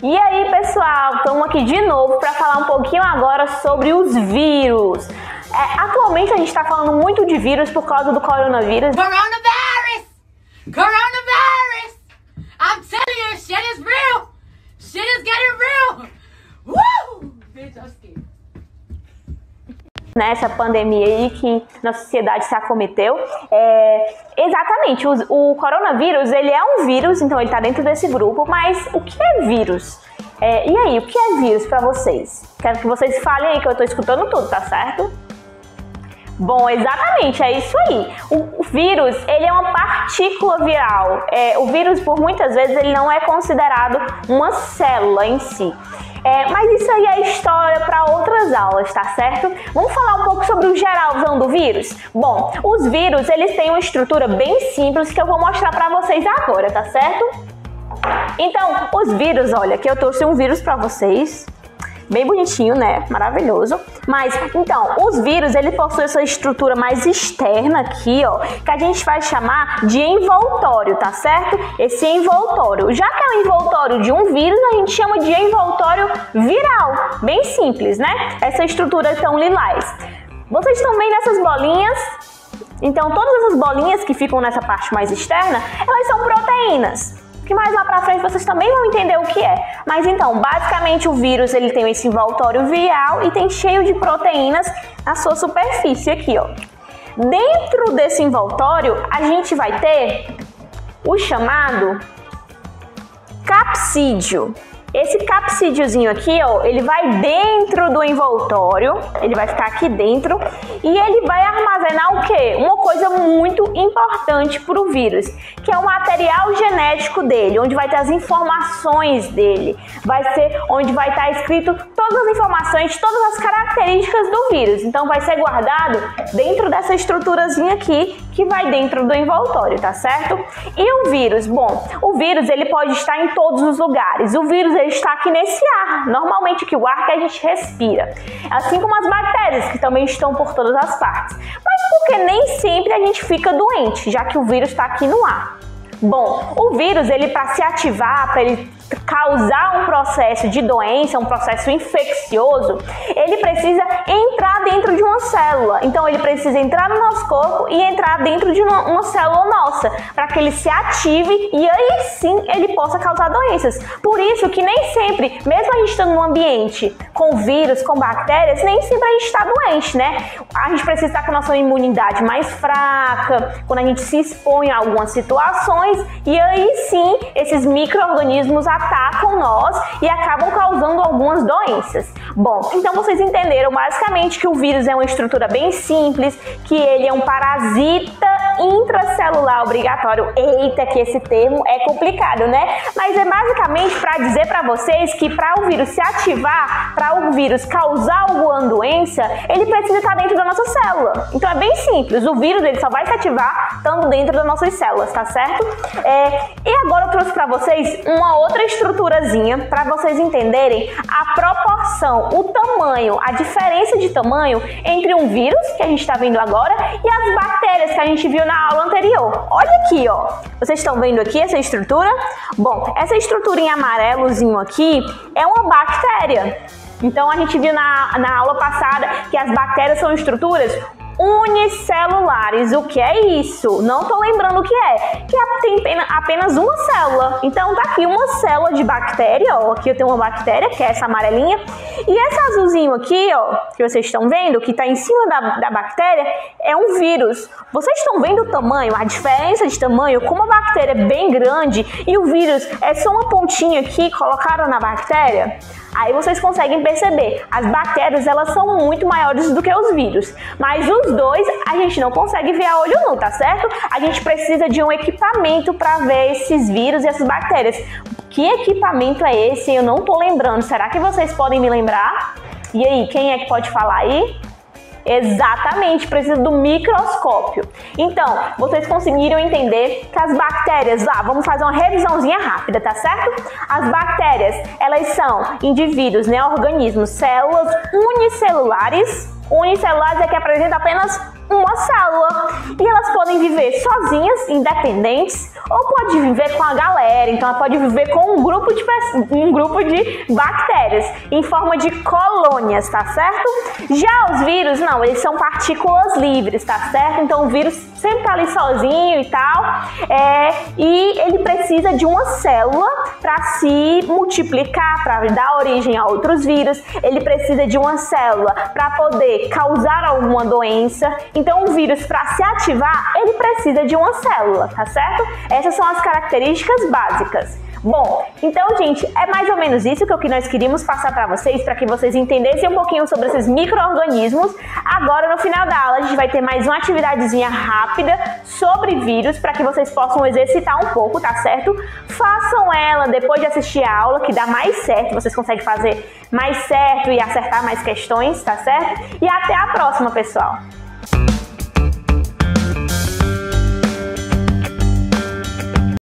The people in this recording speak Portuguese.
E aí, pessoal, estamos aqui de novo para falar um pouquinho agora sobre os vírus. Atualmente a gente está falando muito de vírus por causa do coronavírus. Coronavirus! Coronavirus! I'm telling you, shit is real! Shit is getting real! Woo! Bitch, I'm scared. Nessa pandemia aí que nossa sociedade se acometeu, exatamente, o coronavírus, ele é um vírus, então ele está dentro desse grupo, mas o que é vírus? E aí, o que é vírus para vocês? Quero que vocês falem aí, que eu estou escutando tudo, tá certo? Bom, exatamente, é isso aí. O vírus, ele é uma partícula viral. O vírus, por muitas vezes, ele não é considerado uma célula em si. Mas isso aí é história para outras aulas, tá certo? Vamos falar um pouco sobre o geralzão do vírus? Bom, os vírus, eles têm uma estrutura bem simples que eu vou mostrar para vocês agora, tá certo? Então, os vírus, olha, aqui eu trouxe um vírus para vocês. Bem bonitinho, né? Maravilhoso. Mas, então, os vírus, ele possui essa estrutura mais externa aqui, ó, que a gente vai chamar de envoltório, tá certo? Esse envoltório. Já que é o envoltório de um vírus, a gente chama de envoltório viral. Bem simples, né? Essa estrutura tão lilás. Vocês estão vendo essas bolinhas? Então, todas essas bolinhas que ficam nessa parte mais externa, elas são proteínas. Que mais lá pra frente vocês também vão entender o que é. Mas então, basicamente o vírus, ele tem esse envoltório viral e tem cheio de proteínas na sua superfície aqui, ó. Dentro desse envoltório, a gente vai ter o chamado capsídeo. Esse capsídiozinho aqui, ó, ele vai dentro do envoltório, ele vai ficar aqui dentro e ele vai armazenar o quê? Uma coisa muito importante para o vírus, que é o material genético dele, onde vai ter as informações dele, vai ser onde vai estar escrito todas as informações, todas as características do vírus. Então vai ser guardado dentro dessa estruturazinha aqui, que vai dentro do envoltório, tá certo? E o vírus? Bom, o vírus, ele pode estar em todos os lugares. O vírus, ele está aqui nesse ar, normalmente que o ar que a gente respira, assim como as bactérias, que também estão por todas as partes. Mas porque nem sempre a gente fica doente, já que o vírus está aqui no ar. Bom, o vírus, ele para se ativar, para ele causar um processo de doença, um processo infeccioso, ele precisa entrar dentro de uma célula. Então ele precisa entrar no nosso corpo e entrar dentro de uma célula nossa, para que ele se ative e aí sim ele possa causar doenças. Por isso que nem sempre, mesmo a gente estando num ambiente com vírus, com bactérias, nem sempre a gente está doente, né? A gente precisa estar com a nossa imunidade mais fraca, quando a gente se expõe a algumas situações, e aí sim esses micro-organismos atacam nós e acabam causando algumas doenças. Bom, então vocês entenderam basicamente que o vírus é uma estrutura bem simples, que ele é um parasita intracelular obrigatório. Eita, que esse termo é complicado, né? Mas é basicamente para dizer para vocês que para o vírus se ativar, para o vírus causar alguma doença, ele precisa estar dentro da nossa célula. Então é bem simples, o vírus ele só vai se ativar estando dentro das nossas células, tá certo? E agora eu trouxe para vocês uma outra estruturazinha para vocês entenderem a proporção, o tamanho, a diferença de tamanho entre um vírus, que a gente está vendo agora, e as bactérias que a gente viu na aula anterior. Olha aqui, ó. Vocês estão vendo aqui essa estrutura? Bom, essa estrutura em amarelozinho aqui é uma bactéria. Então a gente viu na aula passada que as bactérias são estruturas unicelulares. O que é isso? Não tô lembrando o que é. Que tem apenas uma célula. Então tá aqui uma célula de bactéria, ó. Aqui eu tenho uma bactéria, que é essa amarelinha. E esse azulzinho aqui, ó, que vocês estão vendo, que tá em cima da bactéria, é um vírus. Vocês estão vendo o tamanho, a diferença de tamanho? Como a bactéria é bem grande e o vírus é só uma pontinha aqui, colocaram na bactéria. Aí vocês conseguem perceber, as bactérias elas são muito maiores do que os vírus, mas os dois a gente não consegue ver a olho nu, tá certo? A gente precisa de um equipamento para ver esses vírus e essas bactérias. Que equipamento é esse? Eu não tô lembrando, será que vocês podem me lembrar? E aí, quem é que pode falar aí? Exatamente, precisa do microscópio. Então, vocês conseguiram entender que as bactérias, lá, vamos fazer uma revisãozinha rápida, tá certo? As bactérias, elas são indivíduos, né, organismos, células unicelulares. Unicelulares é que apresenta apenas uma célula. E elas podem viver sozinhas, independentes, ou pode viver com a galera. Então ela pode viver com um grupo de bactérias, em forma de colônias, tá certo? Já os vírus, não, eles são partículas livres, tá certo? Então o vírus sempre tá ali sozinho e tal, e ele precisa de uma célula para se multiplicar, para dar origem a outros vírus. Ele precisa de uma célula para poder causar alguma doença. Então o vírus, para se ativar, ele precisa de uma célula, tá certo? Essas são as características básicas. Bom, então, gente, é mais ou menos isso que nós queríamos passar para vocês, para que vocês entendessem um pouquinho sobre esses micro-organismos. Agora, no final da aula, a gente vai ter mais uma atividadezinha rápida sobre vírus, para que vocês possam exercitar um pouco, tá certo? Façam ela depois de assistir a aula, que dá mais certo, vocês conseguem fazer mais certo e acertar mais questões, tá certo? E até a próxima, pessoal!